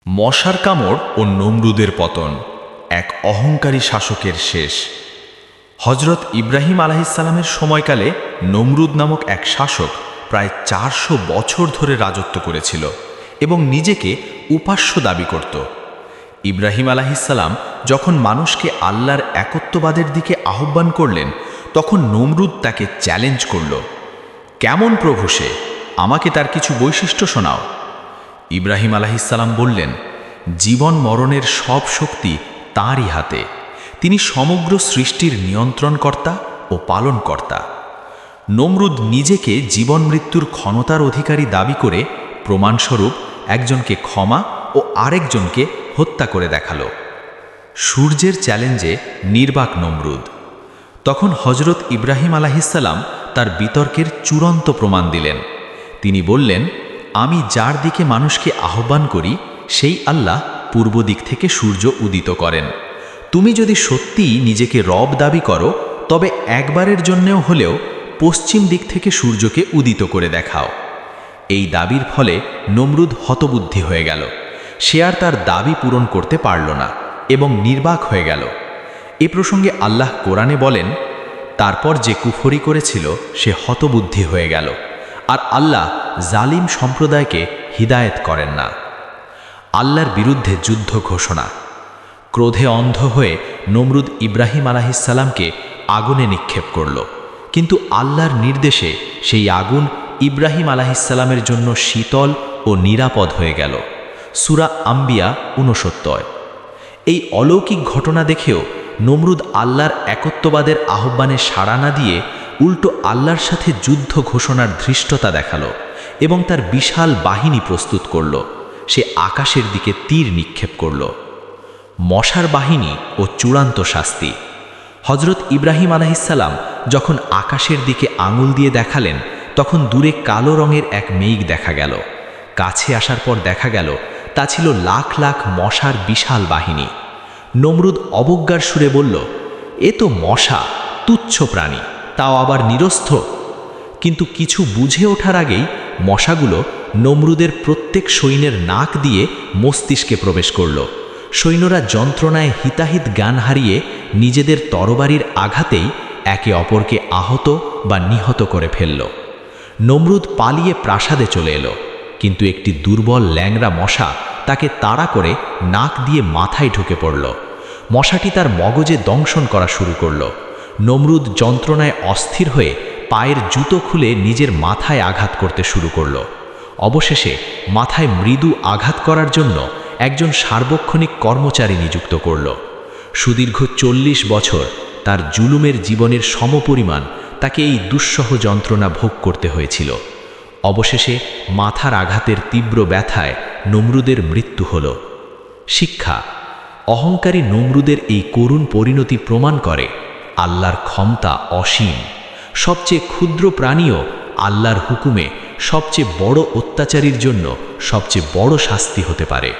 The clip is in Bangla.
মশার কামড় ও নমরুদের পতন, এক অহংকারী শাসকের শেষ। হজরত ইব্রাহিম আলাইহিসসালামের সময়কালে নমরুদ নামক এক শাসক প্রায় 400 বছর ধরে রাজত্ব করেছিল এবং নিজেকে উপাস্য দাবি করত। ইব্রাহিম আলাইহিসসালাম যখন মানুষকে আল্লাহর একত্ববাদের দিকে আহ্বান করলেন, তখন নমরুদ তাকে চ্যালেঞ্জ করল, কেমন প্রভু সে, আমাকে তার কিছু বৈশিষ্ট্য শোনাও। ইব্রাহিম আলাইহিসসালাম বললেন, জীবন মরণের সব শক্তি তাঁরই হাতে, তিনি সমগ্র সৃষ্টির নিয়ন্ত্রণকর্তা ও পালনকর্তা। নমরুদ নিজেকে জীবন মৃত্যুর ক্ষমতার অধিকারী দাবি করে প্রমাণস্বরূপ একজনকে ক্ষমা ও আরেকজনকে হত্যা করে দেখালো। সূর্যের চ্যালেঞ্জে নির্বাক নমরুদ। তখন হজরত ইব্রাহিম আলাইহিসসালাম তার বিতর্কের চূড়ান্ত প্রমাণ দিলেন। তিনি বললেন, আমি যার দিকে মানুষকে আহ্বান করি সেই আল্লাহ পূর্ব দিক থেকে সূর্য উদিত করেন। তুমি যদি সত্যিই নিজেকে রব দাবি করো, তবে একবারের জন্যেও হলেও পশ্চিম দিক থেকে সূর্যকে উদিত করে দেখাও। এই দাবির ফলে নমরুদ হতবুদ্ধি হয়ে গেল। সে আর তার দাবি পূরণ করতে পারল না এবং নির্বাক হয়ে গেল। এ প্রসঙ্গে আল্লাহ কোরআনে বলেন, তারপর যে কুফরি করেছিল সে হতবুদ্ধি হয়ে গেল, আর আল্লাহ জালিম সম্প্রদায়কে হিদায়েত করেন না। আল্লাহর বিরুদ্ধে যুদ্ধ ঘোষণা। ক্রোধে অন্ধ হয়ে নমরুদ ইব্রাহিম আলাইহিসসালামকে আগুনে নিক্ষেপ করল, কিন্তু আল্লাহর নির্দেশে সেই আগুন ইব্রাহিম আলাইহিসসালামের জন্য শীতল ও নিরাপদ হয়ে গেল। সূরা আম্বিয়া 69। এই অলৌকিক ঘটনা দেখেও নমরুদ আল্লাহর একত্ববাদের আহ্বানে সাড়া না দিয়ে উল্টো আল্লাহর সাথে যুদ্ধ ঘোষণার ধৃষ্টতা দেখালো এবং তার বিশাল বাহিনী প্রস্তুত করল। সে আকাশের দিকে তীর নিক্ষেপ করল। মশার বাহিনী ও চূড়ান্ত শাস্তি। হজরত ইব্রাহিম আলাইহিসসালাম যখন আকাশের দিকে আঙুল দিয়ে দেখালেন, তখন দূরে কালো রঙের এক মেঘ দেখা গেল। কাছে আসার পর দেখা গেল তা ছিল লাখ লাখ মশার বিশাল বাহিনী। নমরুদ অবজ্ঞার সুরে বলল, এ তো মশা, তুচ্ছ প্রাণী, তাও আবার নিরস্ত। কিন্তু কিছু বুঝে ওঠার আগেই মশাগুলো নমরুদের প্রত্যেক সৈন্যের নাক দিয়ে মস্তিষ্কে প্রবেশ করল। সৈন্যরা যন্ত্রণায় হিতাহিত জ্ঞান হারিয়ে নিজেদের তরবারির আঘাতেই একে অপরকে আহত বা নিহত করে ফেলল। নমরুদ পালিয়ে প্রাসাদে চলে এলো, কিন্তু একটি দুর্বল ল্যাংড়া মশা তাকে তাড়া করে নাক দিয়ে মাথায় ঢুকে পড়ল। মশাটি তার মগজে দংশন করা শুরু করল। নমরুদ যন্ত্রণায় অস্থির হয়ে পায়ের জুতো খুলে নিজের মাথায় আঘাত করতে শুরু করল। অবশেষে মাথায় মৃদু আঘাত করার জন্য একজন সার্বক্ষণিক কর্মচারী নিযুক্ত করল। সুদীর্ঘ 40 বছর তার জুলুমের জীবনের সমপরিমাণ তাকে এই দুঃসহ যন্ত্রণা ভোগ করতে হয়েছিল। অবশেষে মাথার আঘাতের তীব্র ব্যথায় নমরুদের মৃত্যু হল। শিক্ষা। অহংকারী নমরুদের এই করুণ পরিণতি প্রমাণ করে আল্লাহর ক্ষমতা অসীম। সবচেয়ে ক্ষুদ্র প্রাণীও আল্লাহর হুকুমে সবচেয়ে বড় অত্যাচারীর জন্য সবচেয়ে বড় শাস্তি হতে পারে।